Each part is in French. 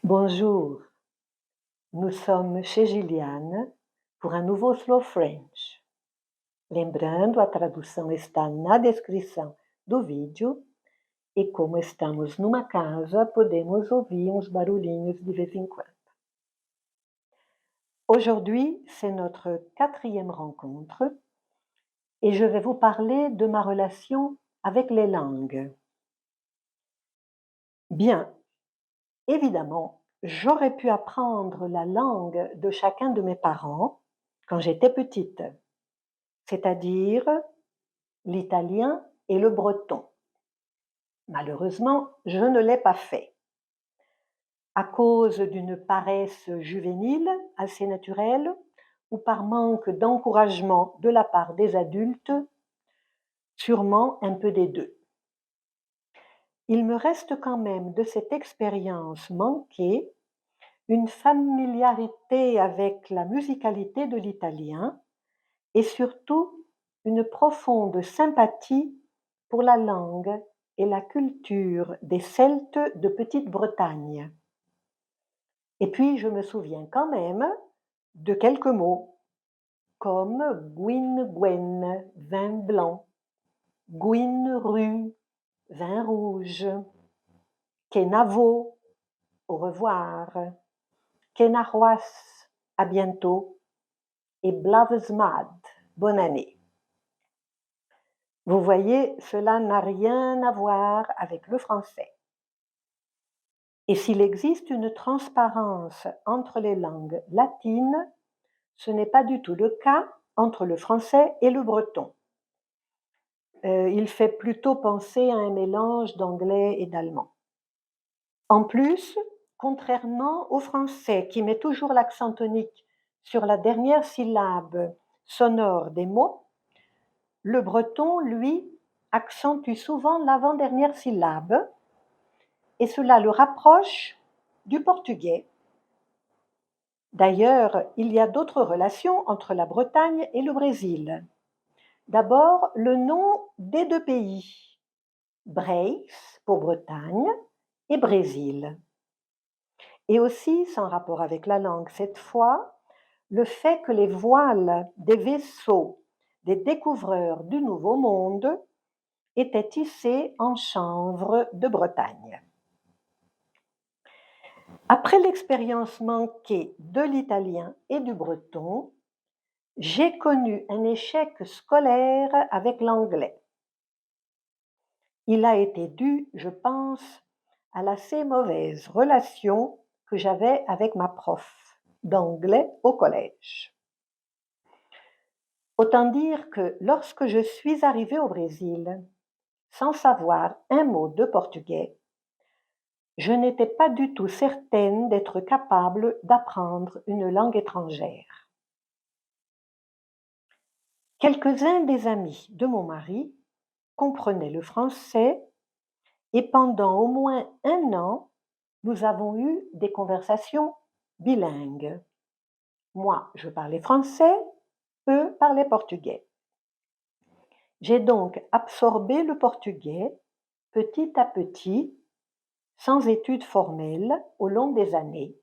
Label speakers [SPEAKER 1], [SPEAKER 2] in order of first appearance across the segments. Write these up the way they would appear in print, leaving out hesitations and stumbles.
[SPEAKER 1] Bonjour, nous somos chez Giliane por um novo Slow French. Lembrando, a tradução está na descrição do vídeo e como estamos numa casa, podemos ouvir uns barulhinhos de vez em quando. Aujourd'hui, c'est notre quatrième rencontre et je vais vous parler de ma relation avec les langues. Bien, évidemment, j'aurais pu apprendre la langue de chacun de mes parents quand j'étais petite, c'est-à-dire l'italien et le breton. Malheureusement, je ne l'ai pas fait. À cause d'une paresse juvénile assez naturelle ou par manque d'encouragement de la part des adultes, sûrement un peu des deux. Il me reste quand même de cette expérience manquée une familiarité avec la musicalité de l'italien et surtout une profonde sympathie pour la langue et la culture des Celtes de Petite-Bretagne. Et puis, je me souviens quand même de quelques mots, comme Gwyn-Gwen, vin blanc, Gwyn-Ru, vin rouge, Kenavo, au revoir, Kenarwas, à bientôt, et Blavesmad, bonne année. Vous voyez, cela n'a rien à voir avec le français. Et s'il existe une transparence entre les langues latines, ce n'est pas du tout le cas entre le français et le breton. Il fait plutôt penser à un mélange d'anglais et d'allemand. En plus, contrairement au français qui met toujours l'accent tonique sur la dernière syllabe sonore des mots, le breton, lui, accentue souvent l'avant-dernière syllabe et cela le rapproche du portugais. D'ailleurs, il y a d'autres relations entre la Bretagne et le Brésil. D'abord, le nom des deux pays, Breis pour Bretagne et Brésil. Et aussi, sans rapport avec la langue cette fois, le fait que les voiles des vaisseaux des découvreurs du Nouveau Monde étaient tissés en chanvre de Bretagne. Après l'expérience manquée de l'italien et du breton, j'ai connu un échec scolaire avec l'anglais. Il a été dû, je pense, à l'assez mauvaise relation que j'avais avec ma prof d'anglais au collège. Autant dire que lorsque je suis arrivée au Brésil, sans savoir un mot de portugais, je n'étais pas du tout certaine d'être capable d'apprendre une langue étrangère. Quelques-uns des amis de mon mari comprenaient le français et pendant au moins un an, nous avons eu des conversations bilingues. Moi, je parlais français, eux parlaient portugais. J'ai donc absorbé le portugais petit à petit, sans études formelles, au long des années.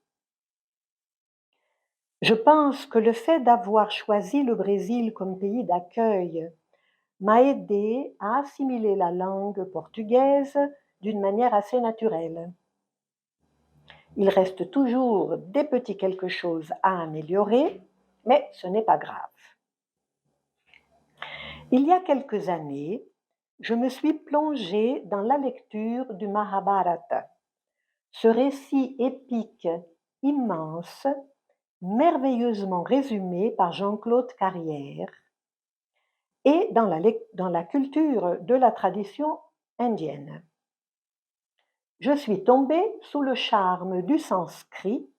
[SPEAKER 1] Je pense que le fait d'avoir choisi le Brésil comme pays d'accueil m'a aidé à assimiler la langue portugaise d'une manière assez naturelle. Il reste toujours des petits quelque chose à améliorer, mais ce n'est pas grave. Il y a quelques années, je me suis plongée dans la lecture du Mahabharata, ce récit épique immense, merveilleusement résumé par Jean-Claude Carrière, et dans la culture de la tradition indienne. Je suis tombée sous le charme du sanskrit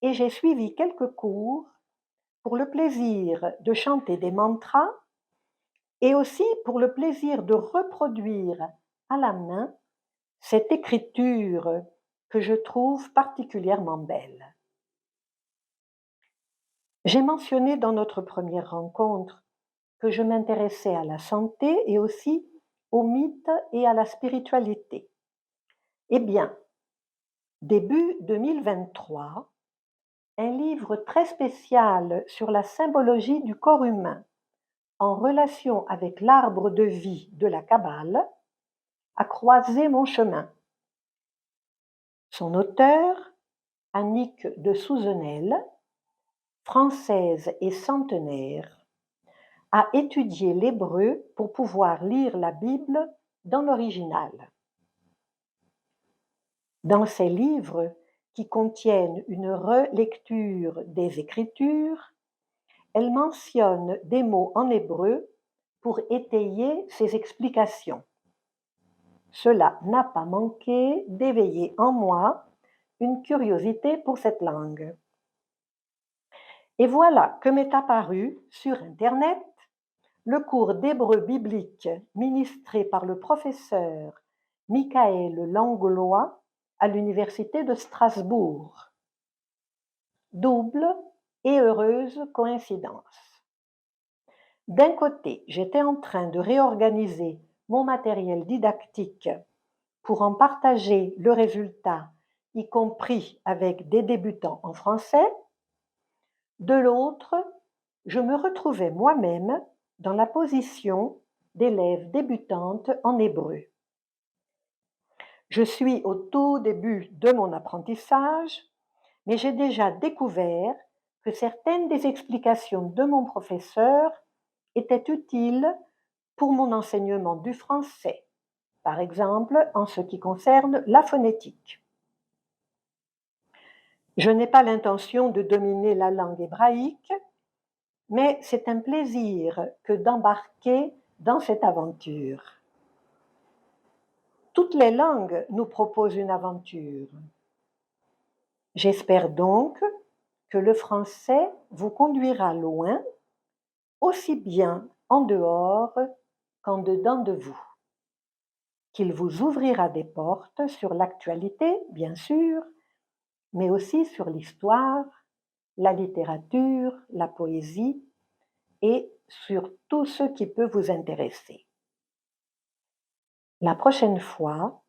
[SPEAKER 1] et j'ai suivi quelques cours pour le plaisir de chanter des mantras et aussi pour le plaisir de reproduire à la main cette écriture que je trouve particulièrement belle. J'ai mentionné dans notre première rencontre que je m'intéressais à la santé et aussi aux mythes et à la spiritualité. Eh bien, Début 2023, un livre très spécial sur la symbologie du corps humain en relation avec l'arbre de vie de la Kabbale a croisé mon chemin. Son auteur, Annick de Souzenel, française et centenaire, a étudié l'hébreu pour pouvoir lire la Bible dans l'original. Dans ses livres, qui contiennent une relecture des Écritures, elle mentionne des mots en hébreu pour étayer ses explications. Cela n'a pas manqué d'éveiller en moi une curiosité pour cette langue. Et voilà que m'est apparu sur Internet le cours d'hébreu biblique ministré par le professeur Michael Langlois à l'université de Strasbourg. Double et heureuse coïncidence. D'un côté, j'étais en train de réorganiser mon matériel didactique pour en partager le résultat, y compris avec des débutants en français. De l'autre, je me retrouvais moi-même dans la position d'élève débutante en hébreu. Je suis au tout début de mon apprentissage, mais j'ai déjà découvert que certaines des explications de mon professeur étaient utiles pour mon enseignement du français, par exemple en ce qui concerne la phonétique. Je n'ai pas l'intention de dominer la langue hébraïque, mais c'est un plaisir que d'embarquer dans cette aventure. Toutes les langues nous proposent une aventure. J'espère donc que le français vous conduira loin, aussi bien en dehors qu'en dedans de vous. Qu'il vous ouvrira des portes sur l'actualité, bien sûr, mais aussi sur l'histoire, la littérature, la poésie et sur tout ce qui peut vous intéresser. La prochaine fois,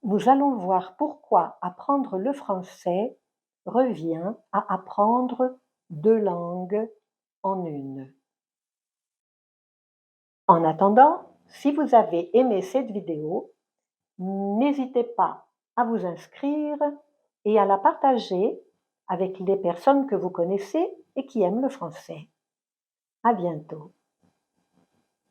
[SPEAKER 1] nous allons voir pourquoi apprendre le français revient à apprendre deux langues en une. En attendant, si vous avez aimé cette vidéo, n'hésitez pas à vous inscrire et à la partager avec les personnes que vous connaissez et qui aiment le français. À bientôt.